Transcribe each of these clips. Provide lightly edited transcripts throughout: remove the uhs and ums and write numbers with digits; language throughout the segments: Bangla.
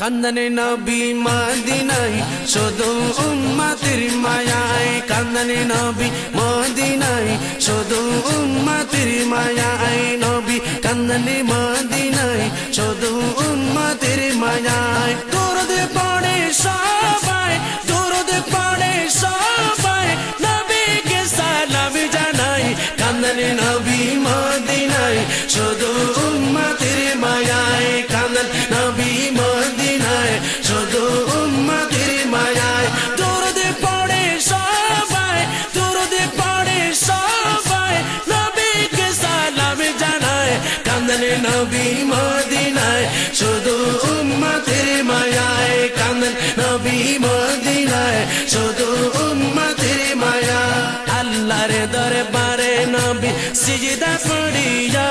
কান্দনে নবী মদিনায় শুধু উম্মতের মায়ায় কান্দনে নবী মদিনায় শুধু উম্মতের মায়ায় নবী কান্দনে মদিনায় শুধু উম্মতের মায়ায় দরুদ পড়ে সবাই দরুদ পড়ে সবাই নবীকে সালাম জানাই কান্দনে নবী মদিনায় শুধু উম্মতের মায়ায় কান্দন নবী মদিনায় শুধু উম্মতের মায়ায় দরুদ পড়ে সবাই দরুদ পড়ে সবাই নবীকে সালাম জানায় কান্দন নবী মদিনায় শুধু উম্মতের মায়ায় কান্দন নবী মদিনায় শুধু উম্মতের মায়ায় আল্লাহর দরবারে নবী সিজদা পড়িয়া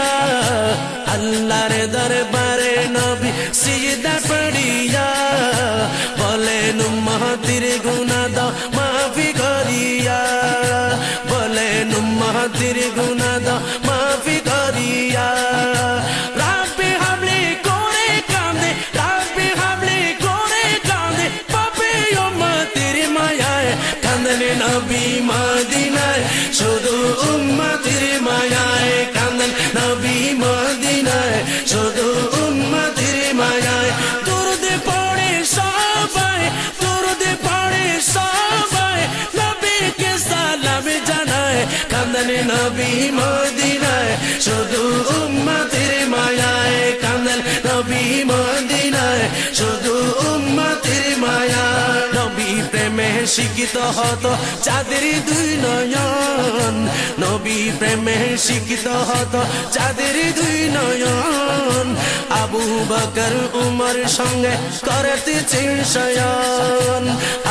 আল্লাহর দরবারে নবী সিজদা পড়িয়া বলেন উম্মতের গুনাহ দাও মাফি করিয়া বলেন উম্মতের গুনাহ দাও মাফি করিয়া রাব্বি হাবলি করে কাঁদে রাব্বি হাবলি করে কাঁদে পাপে উম্মতের মায়ায় কান্দনে নবী মদিনায় শুধু উম্মতের মায়ায় কান্দন নবী মদিনায় শুধু উম্মতের মায়ায় দরুদ পড়ে সবাই দরুদ পড়ে সবাই নবীকে সালাম জানায় কান্দন নবী মদিনায় শুধু উম্মতের মায়ায় কান্দন নবী মদিনায় শুধু উম্মতের মায়ায় নবী প্রেমে শিক্ষিত হতো যাদের দুই নয়ন নবী প্রেমে শিক্ষিত হতো যাদের দুই নয়ন আবু বকর উমর সঙ্গে করতেছেন শয়ন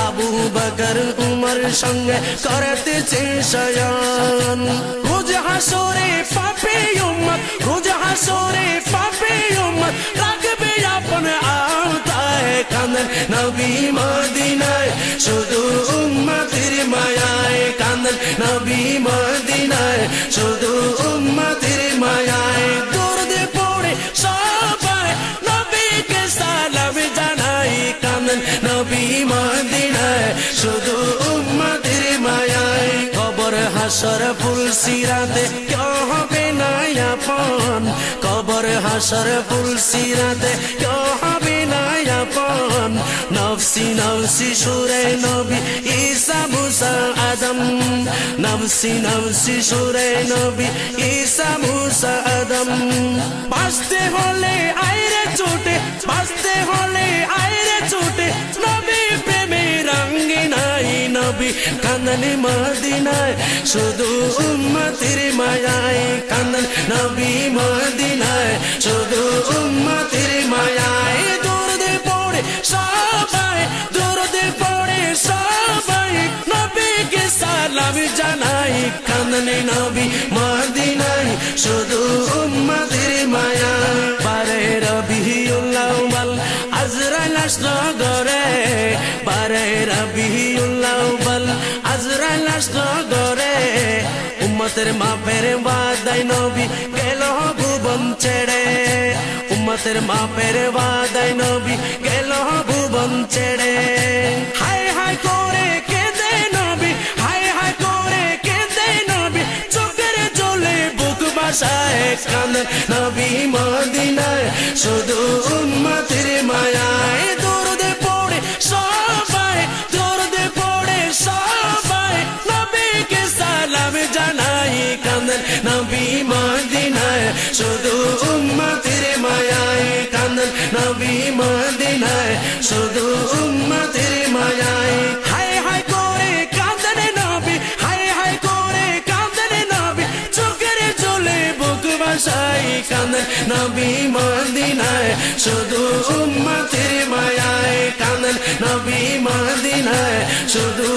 আবু বকর উমর সঙ্গে করতেছেন শয়ন রোজ হাসরে পাপে উম্মত রোজ হাসরে পাপে উম্মত রাখবে আপন আওতায় কান্দন নবী মদিনায় শুধু উম্মতের মায়ায় কান্দন নবী মদিনায় শুধু উম্মতের মায়ায় দরুদ পড়ে সবাই নবীকে সালাম জানাই কান্দন নবী মদিনায় শুধু উম্মতের মায়ায় কবর হাসর ফুল সিরাতে কেউ হবে না আপন কবর হাসর ফুল সিরাতে কেউ হবে না আপন নফসি নফসি সুরে নবী ঈসা মুসা আদম নফসি নফসি সুরে নবী ঈসা মুসা আদম বাঁচতে হলে আইরে ছুটে বাঁচতে হলে আইরে ছুটে নবী প্রেমে রঙ্গে নাই নবী কান্দন মদিনায় শুধু উম্মতের মায়ায় কান্দন নবী মদিনায় শুধু উম্মতের মায়ায় দরুদ পড়ে সবাই দরুদ পড়ে সবাই নবীকে সালাম জানাই কান্দন নবী মদিনায় শুধু উম্মতের মায়ায় বারে রবিউল আউয়াল আজরাইল আসলো ঘরে বারে রবিউল আউয়াল আজরাইল আসলো ঘরে উম্মতের মাপের ওয়াদায় নবী গেল ভুবন ছেড়ে উম্মতের মাপের ওয়াদায় নবী গেল ভুবন ছেড়ে হায় হায় করে কেঁদে নবী হায় হায় করে কেঁদে নবী চোখের জলে বুক ভাসায় কান্দন নবী মদিনায় শুধু উম্মতের মায়ায় দরুদ পড়ে সবাই দরুদ পড়ে সবাই নবীকে সালাম জানাই কান্দন নবী মদিনায় শুধু উম্মতের মায়ায় কান্দন নবী মদিনায় শুধু উম্মতের মায়ায় হায় হায় করে কান্দন নবী হায় হায় করে কান্দন নবী চোখের জলে বুক ভাসায় কান্দন নবী মদিনায় শুধু উম্মতের মায়ায় কান্দন নবী মদিনায় শুধু